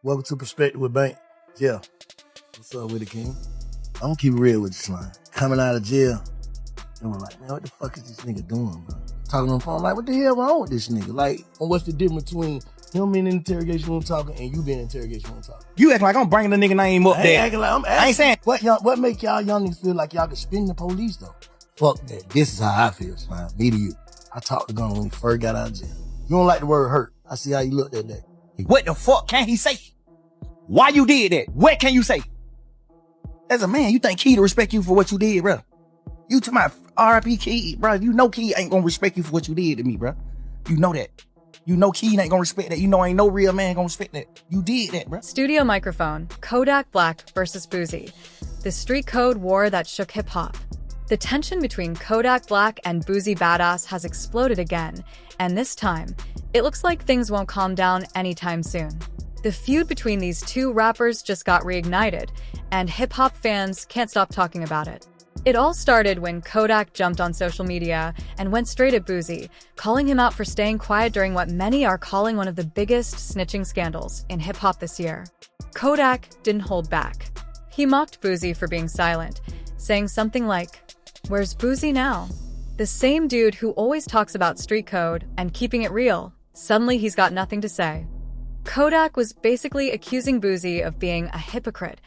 Welcome to Perspective with Bank. Yeah. What's up with it, King? I'm gonna keep it real with you, Slime. Coming out of jail, and we're like, man, what the fuck is this nigga doing, bro? Talking on the phone, like, what the hell wrong with this nigga? Like, what's the difference between him being in the interrogation room talking and you being in the interrogation room talking? You act like I'm bringing the nigga name up there. I ain't saying. What make y'all young niggas feel like y'all can spin the police, though? Fuck that. This is how I feel, Slime. Me to you. I talked to Gunna when he first got out of jail. You don't like the word hurt. I see how you looked at that. What the fuck can he say? Why you did that? What can you say? As a man, you think Key to respect you for what you did, bro? You to my R.I.P. Key, bro. You know Key ain't gonna respect you for what you did to me, bro. You know that. You know Key ain't gonna respect that. You know ain't no real man gonna respect that. You did that, bro. Studio microphone, Kodak Black versus Boosie. The street code war that shook hip-hop. The tension between Kodak Black and Boosie Badazz has exploded again, and this time, it looks like things won't calm down anytime soon. The feud between these two rappers just got reignited, and hip-hop fans can't stop talking about it. It all started when Kodak jumped on social media and went straight at Boosie, calling him out for staying quiet during what many are calling one of the biggest snitching scandals in hip-hop this year. Kodak didn't hold back. He mocked Boosie for being silent, saying something like, "Where's Boosie now?" The same dude who always talks about street code and keeping it real, suddenly he's got nothing to say. Kodak was basically accusing Boosie of being a hypocrite,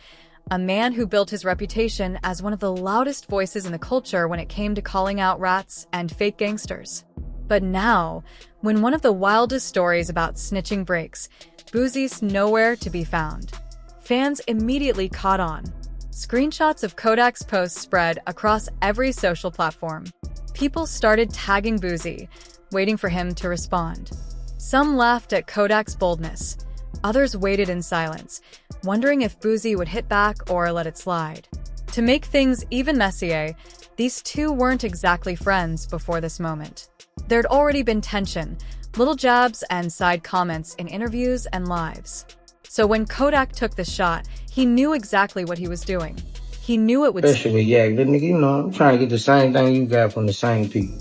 a man who built his reputation as one of the loudest voices in the culture when it came to calling out rats and fake gangsters. But now, when one of the wildest stories about snitching breaks, Boosie's nowhere to be found. Fans immediately caught on. Screenshots of Kodak's posts spread across every social platform. People started tagging Boosie, waiting for him to respond. Some laughed at Kodak's boldness. Others waited in silence, wondering if Boosie would hit back or let it slide. To make things even messier, these two weren't exactly friends before this moment. There'd already been tension, little jabs and side comments in interviews and lives. So when Kodak took the shot, he knew exactly what he was doing. He knew it would... Especially, yeah, the nigga, you know, I'm trying to get the same thing you got from the same people.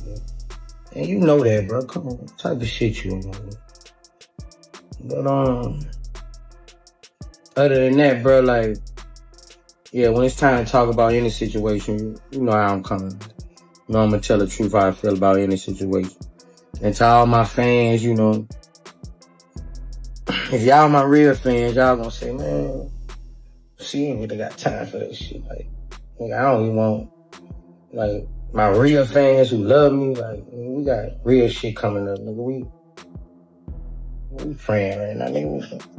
And you know that, bro. Come on, what type of shit you on. But, other than that, bro, like, yeah, when it's time to talk about any situation, you know how I'm coming. You know, I'm gonna tell the truth how I feel about any situation. And to all my fans, you know, if y'all my real fans, y'all gonna say, man, she ain't really got time for that shit. Like, nigga, I don't even want, like, my real fans who love me, like, we got real shit coming up, nigga. We praying right now, nigga.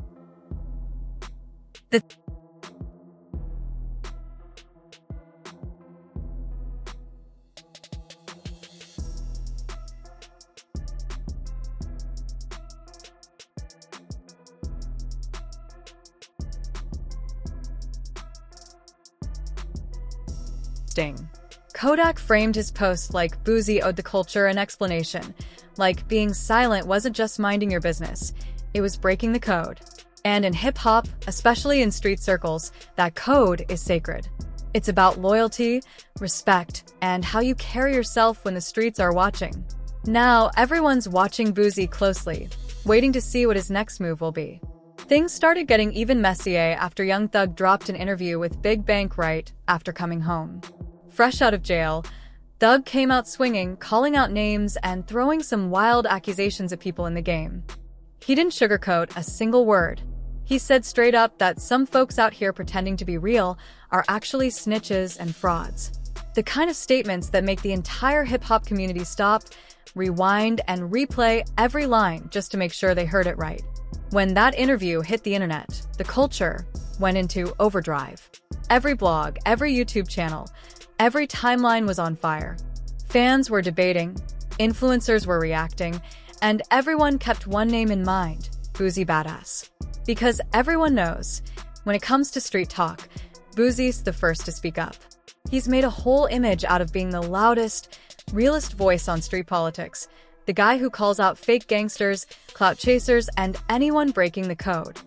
Kodak framed his post like Boosie owed the culture an explanation, like being silent wasn't just minding your business, it was breaking the code. And in hip-hop, especially in street circles, that code is sacred. It's about loyalty, respect, and how you carry yourself when the streets are watching. Now, everyone's watching Boosie closely, waiting to see what his next move will be. Things started getting even messier after Young Thug dropped an interview with Big Bank right after coming home. Fresh out of jail, Thug came out swinging, calling out names and throwing some wild accusations at people in the game. He didn't sugarcoat a single word. He said straight up that some folks out here pretending to be real are actually snitches and frauds. The kind of statements that make the entire hip-hop community stop, rewind, and replay every line just to make sure they heard it right. When that interview hit the internet, the culture went into overdrive. Every blog, every YouTube channel, every timeline was on fire. Fans were debating, influencers were reacting, and everyone kept one name in mind, Boosie Badazz. Because everyone knows, when it comes to street talk, Boosie's the first to speak up. He's made a whole image out of being the loudest, realest voice on street politics, the guy who calls out fake gangsters, clout chasers, and anyone breaking the code.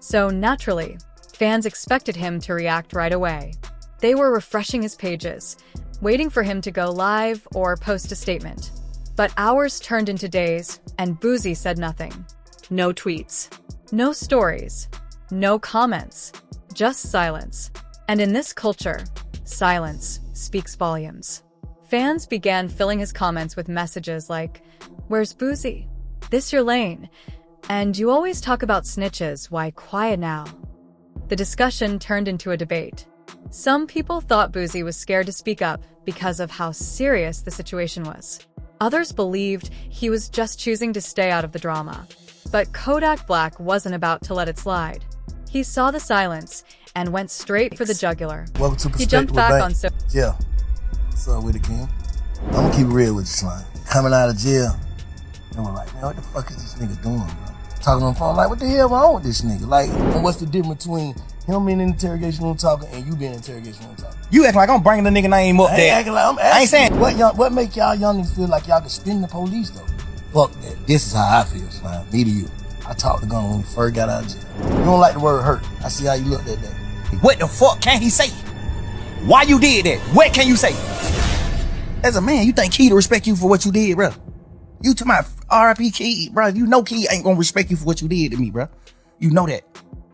So naturally, fans expected him to react right away. They were refreshing his pages, waiting for him to go live or post a statement. But hours turned into days, and Boosie said nothing. No tweets. No stories. No comments, just silence. And in this culture, silence speaks volumes. Fans began filling his comments with messages like, "Where's Boosie? This your lane. And you always talk about snitches, why quiet now?" The discussion turned into a debate. Some people thought Boosie was scared to speak up because of how serious the situation was. Others believed he was just choosing to stay out of the drama. But Kodak Black wasn't about to let it slide. He saw the silence and went straight for the jugular. Welcome to He jumped back on Yeah. What's up with it, King? I'm gonna keep it real with you, Slime. Coming out of jail, and we're like, man, what the fuck is this nigga doing, bro? Talking on the phone, like, what the hell wrong with this nigga? Like, and what's the difference between him being in the interrogation room talking and you being in the interrogation room talking? You act like I'm bringing the nigga name up there. Acting like I'm asking. I ain't saying what make y'all youngins feel like y'all can spin the police though? Fuck that. This is how I feel, Slime. Me to you. I talked to Gunna when we first got out of jail. You don't like the word hurt. I see how you looked that day. what the fuck can he say? Why you did that? What can you say? As a man, you think Key to respect you for what you did, bro? You to my RIP Key, bro. You know Key ain't gonna respect you for what you did to me, bro. You know that.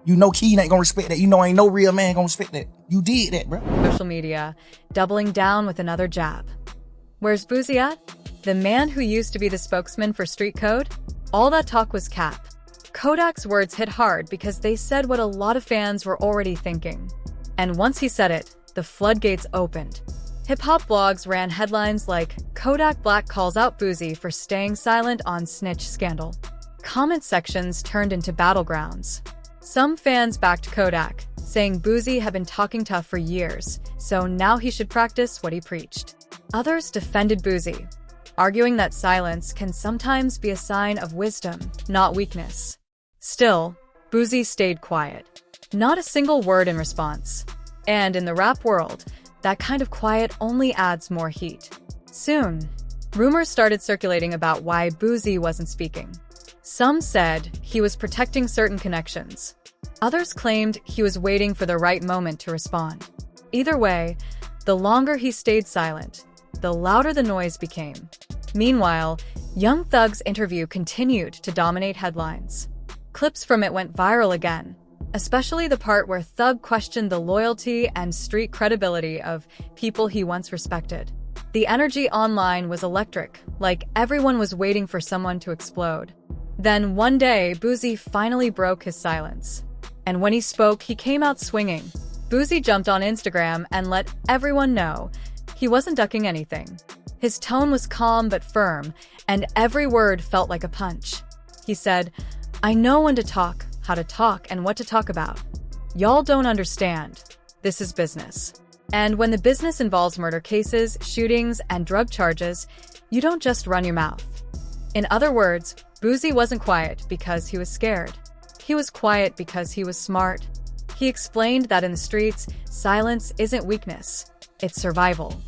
You know Key ain't gonna respect that. You know ain't no real man gonna respect that. You did that, bro. social media, doubling down with another jab. Where's Boosie at? The man who used to be the spokesman for Street Code? All that talk was cap. Kodak's words hit hard because they said what a lot of fans were already thinking. And once he said it, the floodgates opened. Hip-hop blogs ran headlines like, "Kodak Black calls out Boosie for staying silent on snitch scandal." Comment sections turned into battlegrounds. Some fans backed Kodak, saying Boosie had been talking tough for years, so now he should practice what he preached. Others defended Boosie, arguing that silence can sometimes be a sign of wisdom, not weakness. Still, Boosie stayed quiet. Not a single word in response. And in the rap world, that kind of quiet only adds more heat. Soon, rumors started circulating about why Boosie wasn't speaking. Some said he was protecting certain connections. Others claimed he was waiting for the right moment to respond. Either way, the longer he stayed silent, the louder the noise became. Meanwhile, Young Thug's interview continued to dominate headlines. Clips from it went viral again, especially the part where Thug questioned the loyalty and street credibility of people he once respected. The energy online was electric, like everyone was waiting for someone to explode. Then one day, Boosie finally broke his silence. And when he spoke, he came out swinging. Boosie jumped on Instagram and let everyone know he wasn't ducking anything. His tone was calm but firm, and every word felt like a punch. He said, "I know when to talk, how to talk, and what to talk about. Y'all don't understand. This is business. And when the business involves murder cases, shootings, and drug charges, you don't just run your mouth." In other words, Boosie wasn't quiet because he was scared. He was quiet because he was smart. He explained that in the streets, silence isn't weakness, it's survival.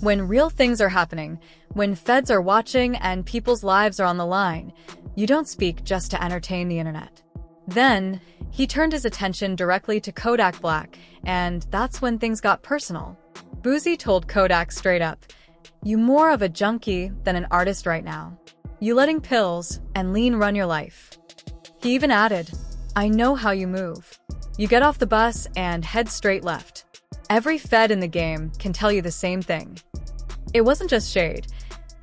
When real things are happening, when feds are watching and people's lives are on the line, you don't speak just to entertain the internet. Then, he turned his attention directly to Kodak Black, and that's when things got personal. Boosie told Kodak straight up, "You more of a junkie than an artist right now. You letting pills and lean run your life." He even added, "I know how you move. You get off the bus and head straight left. Every fed in the game can tell you the same thing." It wasn't just shade.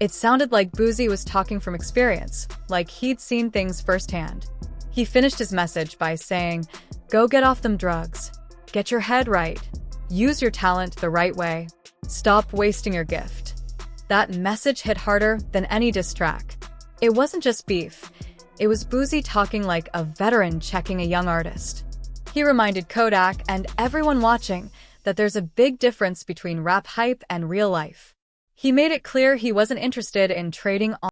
It sounded like Boosie was talking from experience, like he'd seen things firsthand. He finished his message by saying, "Go get off them drugs. Get your head right. Use your talent the right way. Stop wasting your gift." That message hit harder than any diss track. It wasn't just beef. It was Boosie talking like a veteran checking a young artist. He reminded Kodak and everyone watching that there's a big difference between rap hype and real life. He made it clear he wasn't interested in trading